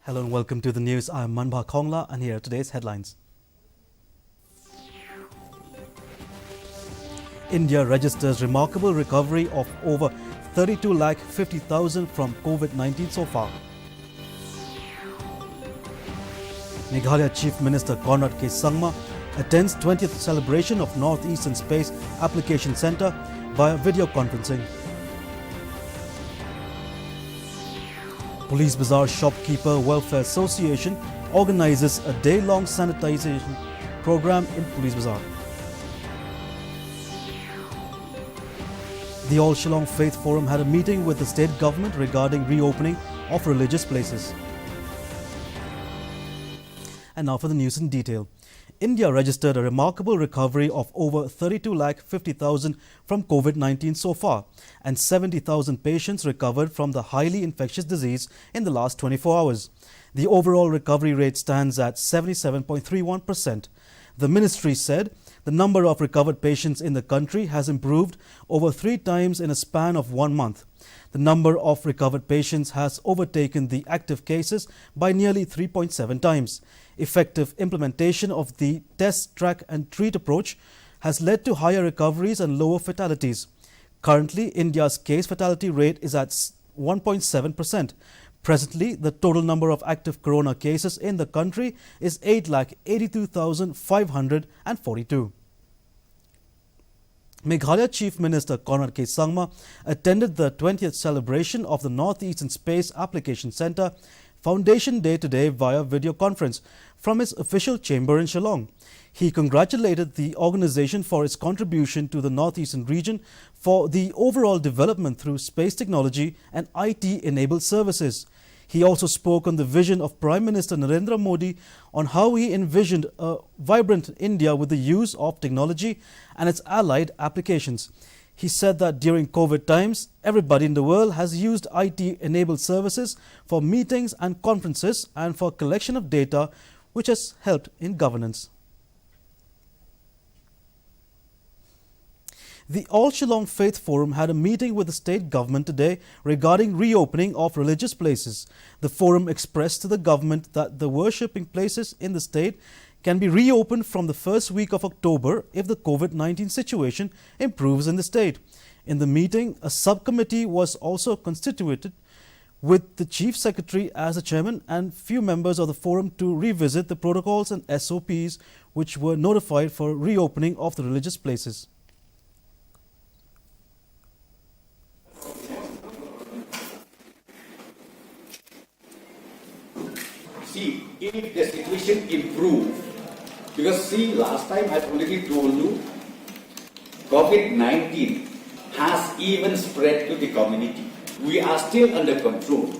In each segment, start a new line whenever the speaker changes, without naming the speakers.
Hello and welcome to the news. I'm Manbha Kongla and here are today's headlines. India registers remarkable recovery of over 32,50,000 from COVID-19 so far. Meghalaya Chief Minister Conrad K. Sangma attends 20th celebration of Northeastern Space Application Centre via video conferencing. Police Bazaar Shopkeeper Welfare Association organizes a day-long sanitization program in Police Bazaar. The All Shillong Faith Forum had a meeting with the state government regarding reopening of religious places. And now for the news in detail. India registered a remarkable recovery of over 32,50,000 from COVID-19 so far, and 70,000 patients recovered from the highly infectious disease in the last 24 hours. The overall recovery rate stands at 77.31%. The ministry said the number of recovered patients in the country has improved over 3 times in a span of 1 month. The number of recovered patients has overtaken the active cases by nearly 3.7 times. Effective implementation of the test, track and treat approach has led to higher recoveries and lower fatalities. Currently, India's case fatality rate is at 1.7%. Presently, the total number of active corona cases in the country is 8,82,542. Meghalaya Chief Minister Conrad K. Sangma attended the 20th celebration of the Northeastern Space Application Centre Foundation Day today via video conference from his official chamber in Shillong. He congratulated the organization for its contribution to the Northeastern region for the overall development through space technology and IT-enabled services. He also spoke on the vision of Prime Minister Narendra Modi on how he envisioned a vibrant India with the use of technology and its allied applications. He said that during COVID times, everybody in the world has used IT-enabled services for meetings and conferences and for collection of data, which has helped in governance. The All Shillong Faith Forum had a meeting with the state government today regarding reopening of religious places. The forum expressed to the government that the worshipping places in the state can be reopened from the first week of October if the COVID-19 situation improves in the state. In the meeting, a subcommittee was also constituted with the Chief Secretary as the chairman and few members of the forum to revisit the protocols and SOPs which were notified for reopening of the religious places.
See, if the situation improves, because see, last time I've already told you, COVID-19 has even spread to the community. We are still under control.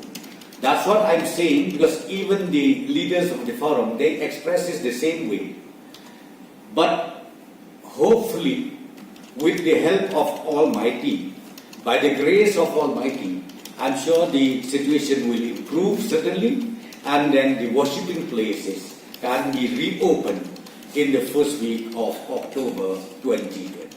That's what I'm saying, because even the leaders of the forum, they express it the same way. But hopefully, with the help of Almighty, by the grace of Almighty, I'm sure the situation will improve certainly, and then the worshipping places can be reopened in the first week of October 2020.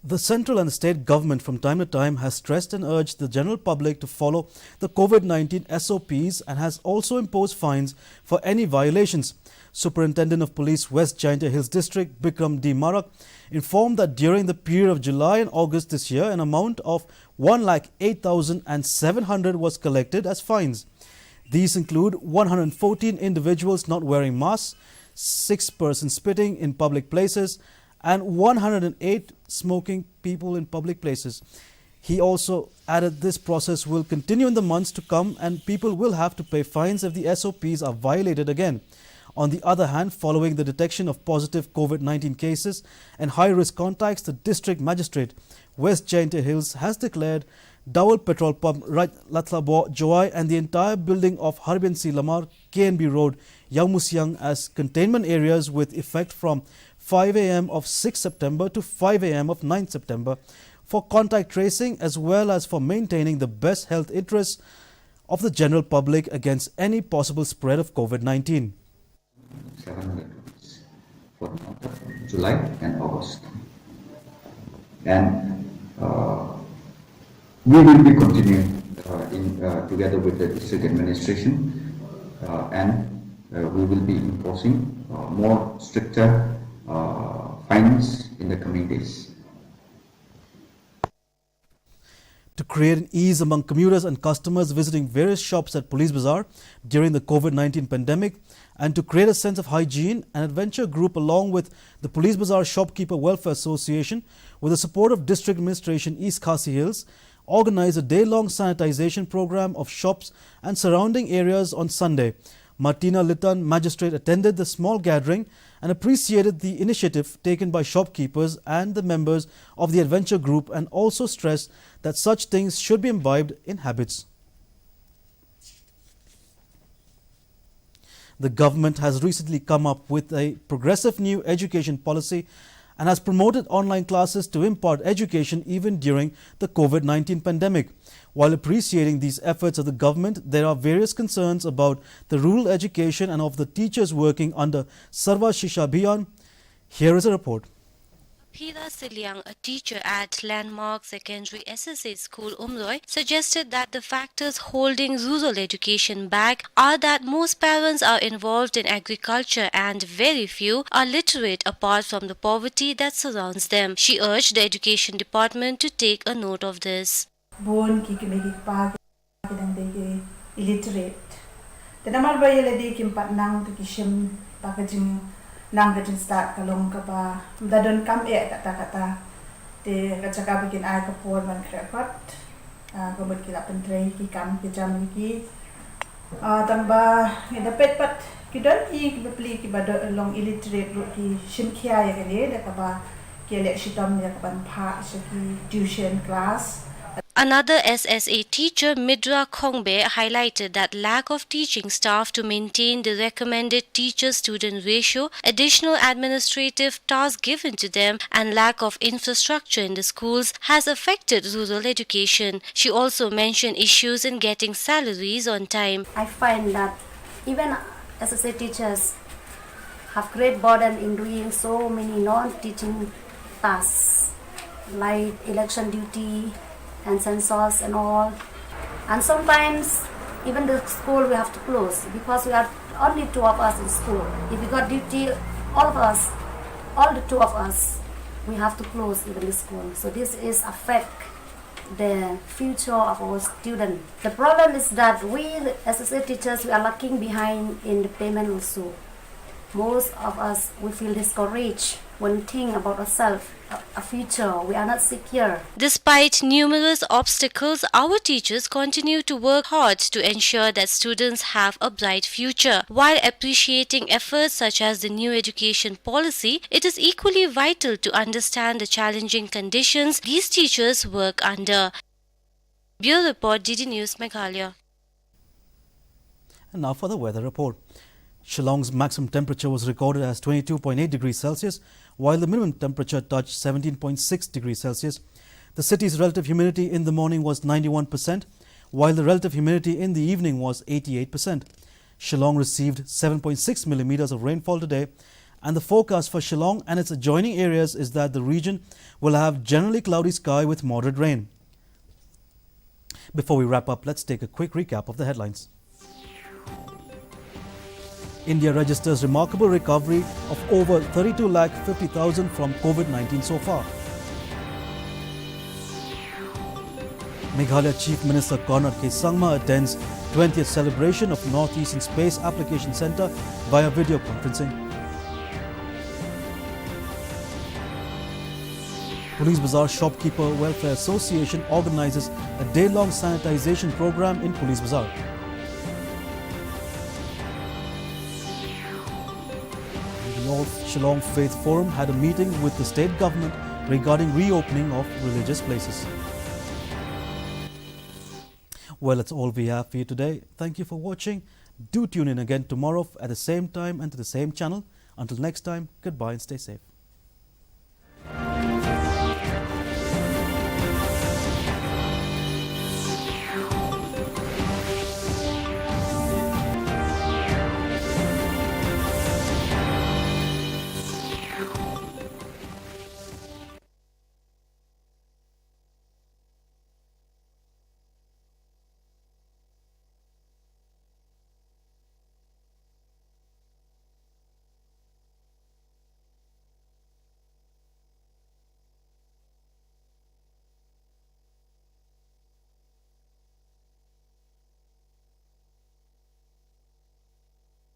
The central and state government from time to time has stressed and urged the general public to follow the COVID-19 SOPs and has also imposed fines for any violations. Superintendent of Police West Jaintia Hills District Bikram D. Marak informed that during the period of July and August this year, an amount of 1,08,700 was collected as fines. These include 114 individuals not wearing masks, 6 persons spitting in public places, and 108 smoking people in public places. He also added this process will continue in the months to come and people will have to pay fines if the SOPs are violated again. On the other hand, following the detection of positive COVID-19 cases and high-risk contacts, the district magistrate West Jaintia Hills has declared Dowell Petrol Pump, Latlabo, Joai and the entire building of Harbiansi Lamar, KNB Road, Yamusyang as containment areas with effect from 5 a.m. of 6 September to 5 a.m. of 9 September for contact tracing as well as for maintaining the best health interests of the general public against any possible spread of COVID-19.
700 rupees for the month of July and August. And we will be continuing together with the district administration, and we will be enforcing more stricter fines in the coming days.
To create an ease among commuters and customers visiting various shops at Police Bazaar during the COVID-19 pandemic, and to create a sense of hygiene, an adventure group along with the Police Bazaar Shopkeeper Welfare Association, with the support of District Administration East Khasi Hills, organized a day-long sanitization program of shops and surrounding areas on Sunday. Martina Litan, magistrate, attended the small gathering and appreciated the initiative taken by shopkeepers and the members of the adventure group, and also stressed that such things should be imbibed in habits. The government has recently come up with a progressive new education policy and has promoted online classes to impart education even during the COVID-19 pandemic. While appreciating these efforts of the government, there are various concerns about the rural education and of the teachers working under Sarva Shiksha Abhiyan. Here is a report.
Shillong, a teacher at Landmark Secondary SSA School, Umroi, suggested that the factors holding rural education back are that most parents are involved in agriculture and very few are literate apart from the poverty that surrounds them. She urged the education department to take a note of this.
Illiterate. The number by lady kim pat nang to kishim packaging nang gatin start kalong ka ba da don kam kata te kachaka bikin ay ka por man krepat gomot kila pentrei ki kam ki jam ki tamba dapat pat ki don ki bepli ki bado long illiterate ro ki shim khia ya kale da ka ba ki le shitam ya ka ban pha ki tuition class.
Another SSA teacher, Midra Khongbe, highlighted that lack of teaching staff to maintain the recommended teacher-student ratio, additional administrative tasks given to them, and lack of infrastructure in the schools has affected rural education. She also mentioned issues in getting salaries on time.
I find that even SSA teachers have great burden in doing so many non-teaching tasks like election duty and census and all, and sometimes even the school we have to close because we are only two of us in school. If we got duty, all the two of us, we have to close even the school. So this is affect the future of our students. The problem is that we as SSA teachers, we are lagging behind in the payment also. Most of us, we feel discouraged when we think about ourselves, a future. We are not secure.
Despite numerous obstacles, our teachers continue to work hard to ensure that students have a bright future. While appreciating efforts such as the new education policy, it is equally vital to understand the challenging conditions these teachers work under. Bureau Report, DD News, Meghalaya.
And now for the weather report. Shillong's maximum temperature was recorded as 22.8 degrees Celsius, while the minimum temperature touched 17.6 degrees Celsius. The city's relative humidity in the morning was 91%, while the relative humidity in the evening was 88%. Shillong received 7.6 millimeters of rainfall today, and the forecast for Shillong and its adjoining areas is that the region will have generally cloudy sky with moderate rain. Before we wrap up, let's take a quick recap of the headlines. India registers remarkable recovery of over 32,50,000 from COVID-19 so far. Meghalaya Chief Minister Conrad K. Sangma attends 20th celebration of Northeastern Space Application Centre via video conferencing. Police Bazaar Shopkeeper Welfare Association organizes a day-long sanitization program in Police Bazaar. The Shillong Faith Forum had a meeting with the state government regarding reopening of religious places. Well, that's all we have for you today. Thank you for watching. Do tune in again tomorrow at the same time and to the same channel. Until next time, goodbye and stay safe.